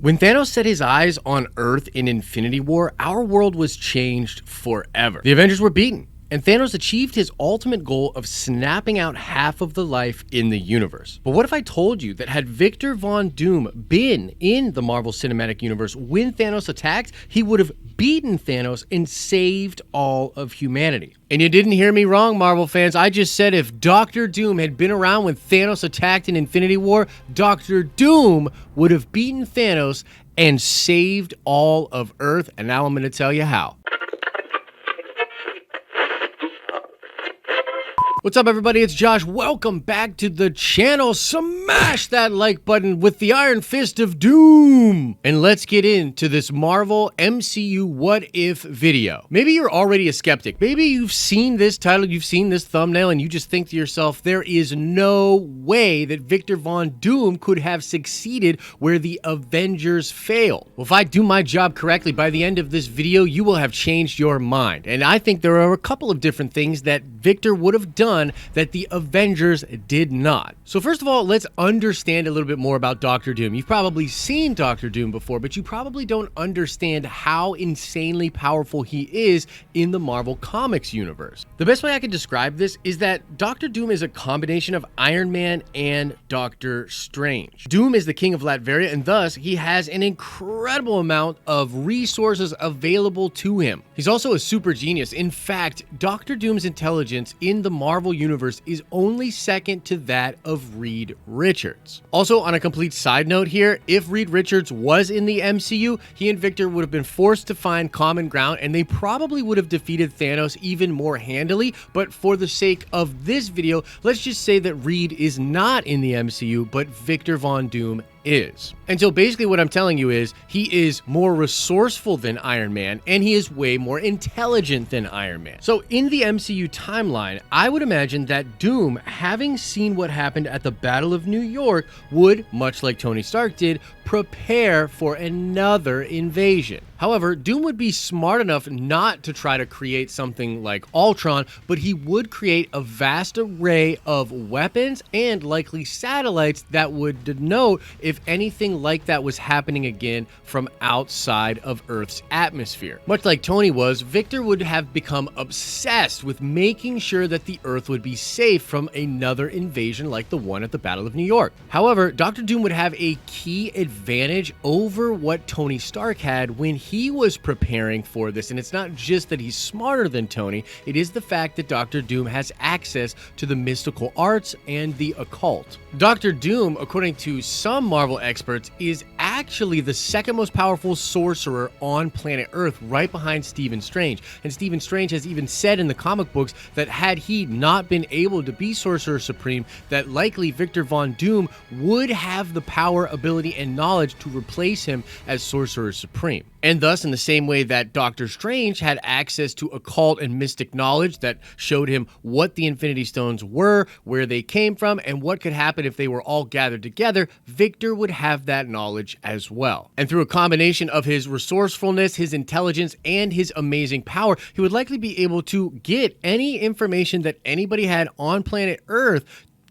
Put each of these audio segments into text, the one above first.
When Thanos set his eyes on Earth in Infinity War, our world was changed forever. The Avengers were beaten, and Thanos achieved his ultimate goal of snapping out half of the life in the universe. But what if I told you that had Victor Von Doom been in the Marvel Cinematic Universe when Thanos attacked, he would have beaten Thanos and saved all of humanity? And you didn't hear me wrong, Marvel fans. I just said if Doctor Doom had been around when Thanos attacked in Infinity War, Doctor Doom would have beaten Thanos and saved all of Earth. And now I'm going to tell you how. What's up, everybody? It's Josh. Welcome back to the channel. Smash that like button with the iron fist of doom. And let's get into this Marvel MCU What If video. Maybe you're already a skeptic. Maybe you've seen this title, you've seen this thumbnail, and you just think to yourself, there is no way that Victor Von Doom could have succeeded where the Avengers failed. Well, if I do my job correctly, by the end of this video, you will have changed your mind. And I think there are a couple of different things that Victor would have done that the Avengers did not. So first of all, let's understand a little bit more about Doctor Doom. You've probably seen Doctor Doom before, but you probably don't understand how insanely powerful he is in the Marvel Comics universe. The best way I can describe this is that Doctor Doom is a combination of Iron Man and Doctor Strange. Doom is the king of Latveria, and thus he has an incredible amount of resources available to him. He's also a super genius. In fact, Doctor Doom's intelligence in the Marvel universe is only second to that of Reed Richards. Also, on a complete side note here, if Reed Richards was in the MCU, he and Victor would have been forced to find common ground, and they probably would have defeated Thanos even more handily. But for the sake of this video, let's just say that Reed is not in the MCU, but Victor Von Doom is. And so basically what I'm telling you is he is more resourceful than Iron Man, and he is way more intelligent than Iron Man. So in the MCU timeline, I would imagine that Doom, having seen what happened at the Battle of New York, would, much like Tony Stark did, prepare for another invasion. However, Doom would be smart enough not to try to create something like Ultron, but he would create a vast array of weapons and likely satellites that would denote if anything like that was happening again from outside of Earth's atmosphere. Much like Tony was, Victor would have become obsessed with making sure that the Earth would be safe from another invasion like the one at the Battle of New York. However, Doctor Doom would have a key advantage over what Tony Stark had when he was preparing for this. And it's not just that he's smarter than Tony, it is the fact that Doctor Doom has access to the mystical arts and the occult. Doctor Doom, according to some Marvel experts, is actually the second most powerful sorcerer on planet Earth, right behind Stephen Strange. And Stephen Strange has even said in the comic books that had he not been able to be Sorcerer Supreme, that likely Victor Von Doom would have the power, ability, and knowledge to replace him as Sorcerer Supreme. And thus, in the same way that Doctor Strange had access to occult and mystic knowledge that showed him what the Infinity Stones were, where they came from, and what could happen if they were all gathered together, Victor would have that knowledge as well. And through a combination of his resourcefulness, his intelligence, and his amazing power, he would likely be able to get any information that anybody had on planet Earth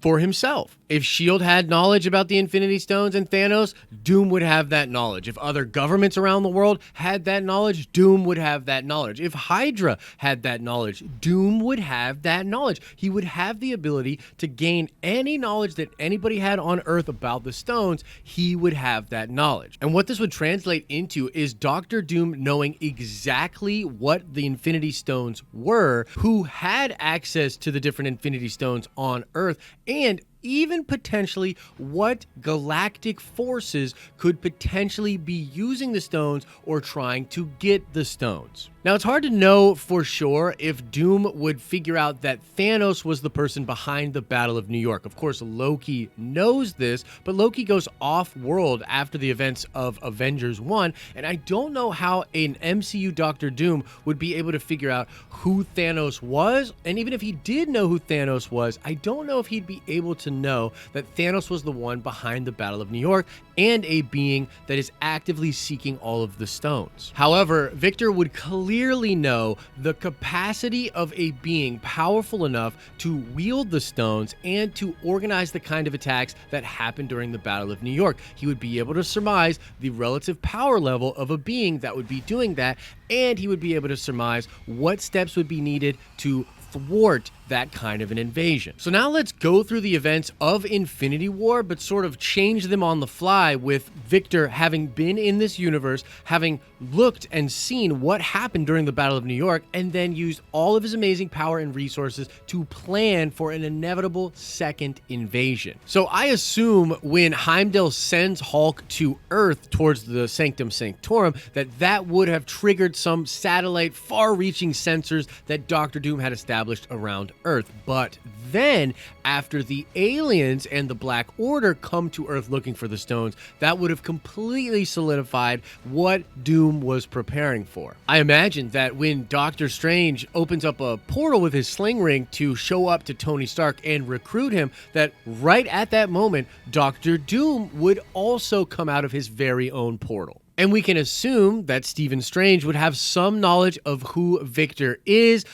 for himself. If S.H.I.E.L.D. had knowledge about the Infinity Stones and Thanos, Doom would have that knowledge. If other governments around the world had that knowledge, Doom would have that knowledge. If Hydra had that knowledge, Doom would have that knowledge. He would have the ability to gain any knowledge that anybody had on Earth about the stones. He would have that knowledge. And what this would translate into is Doctor Doom knowing exactly what the Infinity Stones were, who had access to the different Infinity Stones on Earth, and even potentially what galactic forces could potentially be using the stones or trying to get the stones. Now, it's hard to know for sure if Doom would figure out that Thanos was the person behind the Battle of New York. Of course, Loki knows this, but Loki goes off-world after the events of Avengers 1, and I don't know how an MCU Doctor Doom would be able to figure out who Thanos was, and even if he did know who Thanos was, I don't know if he'd be able to know that Thanos was the one behind the Battle of New York and a being that is actively seeking all of the stones. However, Victor would clearly know the capacity of a being powerful enough to wield the stones and to organize the kind of attacks that happened during the Battle of New York. He would be able to surmise the relative power level of a being that would be doing that, and he would be able to surmise what steps would be needed to thwart that kind of an invasion. So now let's go through the events of Infinity War, but sort of change them on the fly, with Victor having been in this universe, having looked and seen what happened during the Battle of New York, and then used all of his amazing power and resources to plan for an inevitable second invasion. So I assume when Heimdall sends Hulk to Earth towards the Sanctum Sanctorum, that would have triggered some satellite far-reaching sensors that Doctor Doom had established around Earth. But then, after the aliens and the Black Order come to Earth looking for the stones, that would have completely solidified what Doom was preparing for. I imagine that when Doctor Strange opens up a portal with his sling ring to show up to Tony Stark and recruit him, that right at that moment, Doctor Doom would also come out of his very own portal. And we can assume that Stephen Strange would have some knowledge of who Victor is,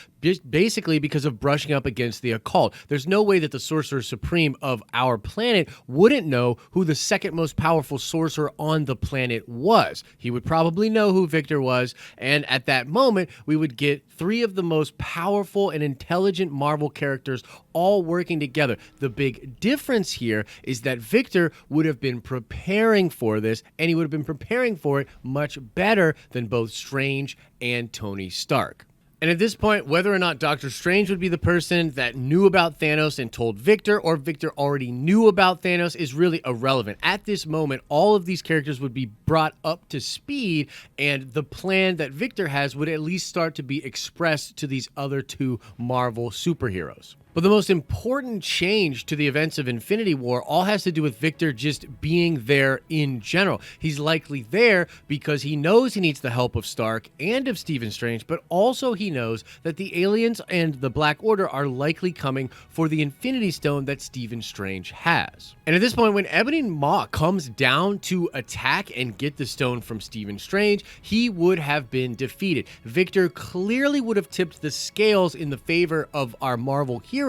basically because of brushing up against the occult. There's no way that the Sorcerer Supreme of our planet wouldn't know who the second most powerful sorcerer on the planet was. He would probably know who Victor was, and at that moment, we would get three of the most powerful and intelligent Marvel characters all working together. The big difference here is that Victor would have been preparing for this, and he would have been preparing for it much better than both Strange and Tony Stark. And at this point, whether or not Doctor Strange would be the person that knew about Thanos and told Victor, or Victor already knew about Thanos, is really irrelevant. At this moment, all of these characters would be brought up to speed, and the plan that Victor has would at least start to be expressed to these other two Marvel superheroes. But the most important change to the events of Infinity War all has to do with Victor just being there in general. He's likely there because he knows he needs the help of Stark and of Stephen Strange, but also he knows that the aliens and the Black Order are likely coming for the Infinity Stone that Stephen Strange has. And at this point, when Ebony Maw comes down to attack and get the stone from Stephen Strange, he would have been defeated. Victor clearly would have tipped the scales in the favor of our Marvel heroes.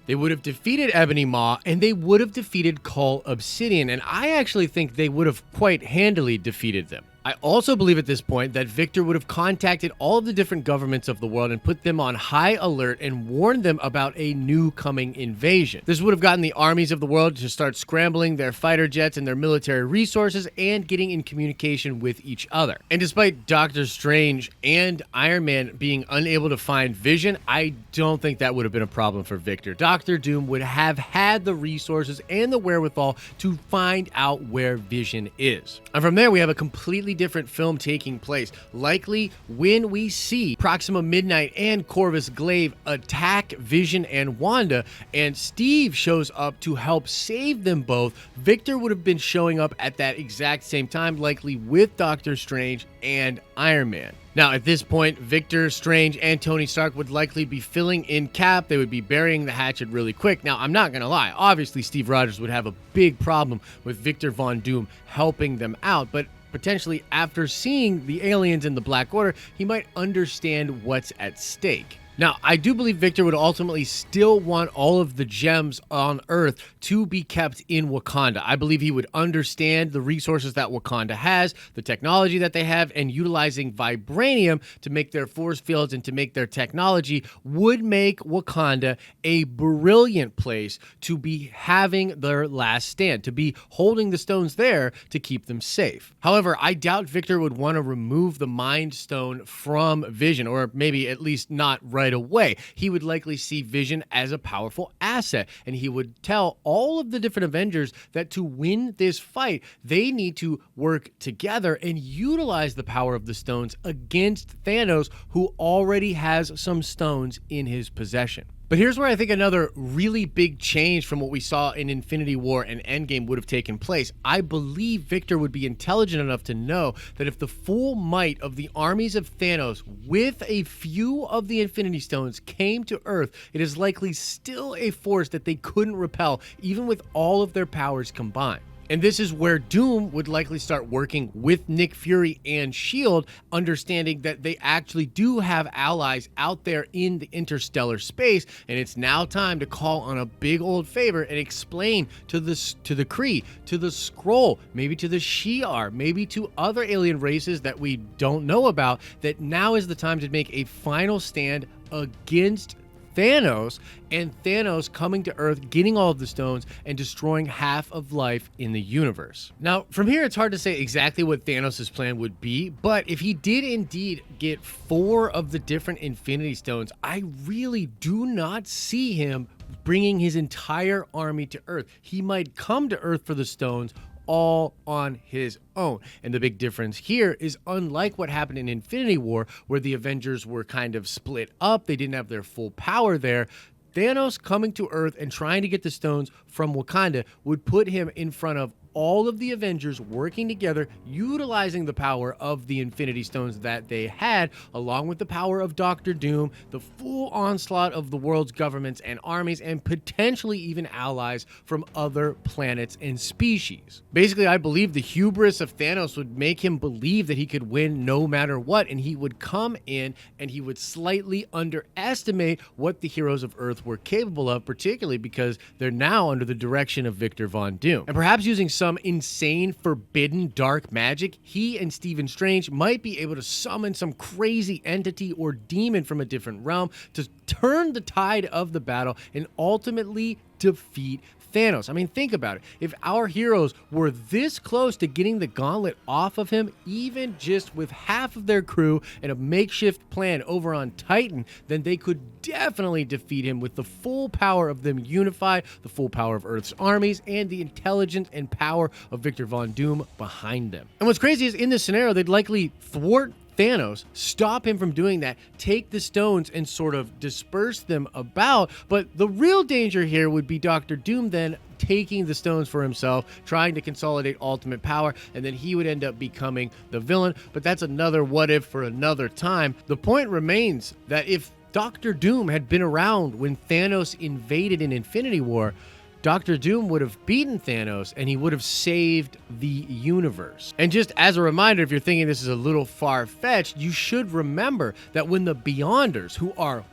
They would have defeated Ebony Maw, and they would have defeated Cull Obsidian, and I actually think they would have quite handily defeated them. I also believe at this point that Victor would have contacted all of the different governments of the world and put them on high alert and warned them about a new coming invasion. This would have gotten the armies of the world to start scrambling their fighter jets and their military resources and getting in communication with each other. And despite Doctor Strange and Iron Man being unable to find Vision, I don't think that would have been a problem for Victor. Doctor Doom would have had the resources and the wherewithal to find out where Vision is. And from there, we have a completely different film taking place, likely when we see Proxima Midnight and Corvus Glaive attack Vision and Wanda, and Steve shows up to help save them both. Victor would have been showing up at that exact same time, likely with Doctor Strange and Iron Man. Now, at this point, Victor, Strange, and Tony Stark would likely be filling in Cap. They would be burying the hatchet really quick. Now, I'm not going to lie. Obviously, Steve Rogers would have a big problem with Victor Von Doom helping them out, but potentially after seeing the aliens in the Black Order, he might understand what's at stake. Now, I do believe Victor would ultimately still want all of the gems on Earth to be kept in Wakanda. I believe he would understand the resources that Wakanda has, the technology that they have, and utilizing vibranium to make their force fields and to make their technology would make Wakanda a brilliant place to be having their last stand, to be holding the stones there to keep them safe. However, I doubt Victor would want to remove the Mind Stone from Vision, or maybe at least not right away. He would likely see Vision as a powerful asset, and he would tell all of the different Avengers that to win this fight, they need to work together and utilize the power of the stones against Thanos, who already has some stones in his possession. But here's where I think another really big change from what we saw in Infinity War and Endgame would have taken place. I believe Victor would be intelligent enough to know that if the full might of the armies of Thanos with a few of the Infinity Stones came to Earth, it is likely still a force that they couldn't repel, even with all of their powers combined. And this is where Doom would likely start working with Nick Fury and S.H.I.E.L.D., understanding that they actually do have allies out there in the interstellar space, and it's now time to call on a big old favor and explain to the Kree, to the Skrull, maybe to the Shi'ar, maybe to other alien races that we don't know about, that now is the time to make a final stand against Thanos, and Thanos coming to Earth, getting all of the stones, and destroying half of life in the universe. Now, from here, it's hard to say exactly what Thanos' plan would be, but if he did indeed get 4 of the different Infinity Stones, I really do not see him bringing his entire army to Earth. He might come to Earth for the stones all on his own. And the big difference here is, unlike what happened in Infinity War, where the Avengers were kind of split up, they didn't have their full power there, Thanos coming to Earth and trying to get the stones from Wakanda would put him in front of all of the Avengers working together, utilizing the power of the Infinity Stones that they had, along with the power of Doctor Doom, the full onslaught of the world's governments and armies, and potentially even allies from other planets and species. Basically, I believe the hubris of Thanos would make him believe that he could win no matter what, and he would come in and he would slightly underestimate what the heroes of Earth were capable of, particularly because they're now under the direction of Victor Von Doom. And perhaps using some insane, forbidden, dark magic, he and Stephen Strange might be able to summon some crazy entity or demon from a different realm to turn the tide of the battle and ultimately defeat Thanos. I mean, think about it. If our heroes were this close to getting the gauntlet off of him, even just with half of their crew and a makeshift plan over on Titan, then they could definitely defeat him with the full power of them unified, the full power of Earth's armies, and the intelligence and power of Victor Von Doom behind them. And what's crazy is, in this scenario, they'd likely thwart Thanos, stop him from doing that, take the stones and sort of disperse them about, but the real danger here would be Doctor Doom then taking the stones for himself, trying to consolidate ultimate power, and then he would end up becoming the villain. But that's another what if for another time. The point remains that if Doctor Doom had been around when Thanos invaded in Infinity War, Doctor Doom would have beaten Thanos and he would have saved the universe. And just as a reminder, if you're thinking this is a little far-fetched, you should remember that when the Beyonders, who are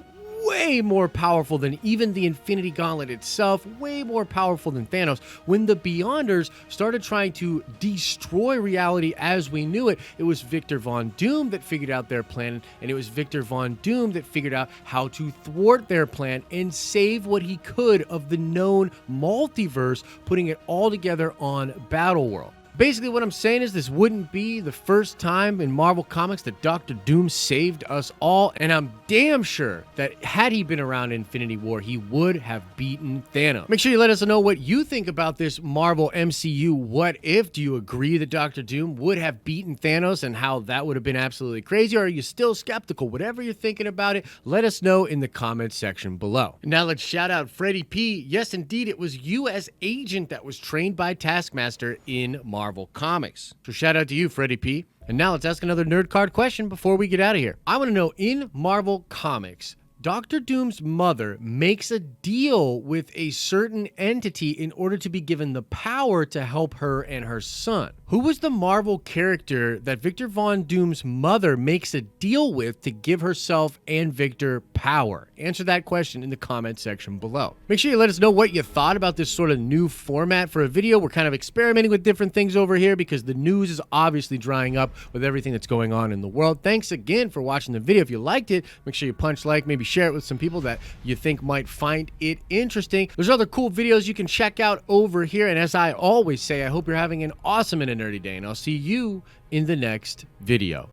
way more powerful than even the Infinity Gauntlet itself, way more powerful than Thanos, when the Beyonders started trying to destroy reality as we knew it, it was Victor Von Doom that figured out their plan, and it was Victor Von Doom that figured out how to thwart their plan and save what he could of the known multiverse, putting it all together on Battleworld. Basically, what I'm saying is this wouldn't be the first time in Marvel Comics that Doctor Doom saved us all, and I'm damn sure that had he been around in Infinity War, he would have beaten Thanos. Make sure you let us know what you think about this Marvel MCU what if. Do you agree that Doctor Doom would have beaten Thanos and how that would have been absolutely crazy, or are you still skeptical? Whatever you're thinking about it, let us know in the comments section below. Now let's shout out Freddie P. Yes, indeed, it was U.S. agent that was trained by Taskmaster in Marvel Comics. So shout out to you, Freddie P. And now let's ask another nerd card question before we get out of here. I want to know, in Marvel Comics, Doctor Doom's mother makes a deal with a certain entity in order to be given the power to help her and her son. Who was the Marvel character that Victor Von Doom's mother makes a deal with to give herself and Victor power? Answer that question in the comment section below. Make sure you let us know what you thought about this sort of new format for a video. We're kind of experimenting with different things over here because the news is obviously drying up with everything that's going on in the world. Thanks again for watching the video. If you liked it, make sure you punch like, maybe share it with some people that you think might find it interesting. There's other cool videos you can check out over here. And as I always say, I hope you're having an awesome and a nerdy day, and I'll see you in the next video.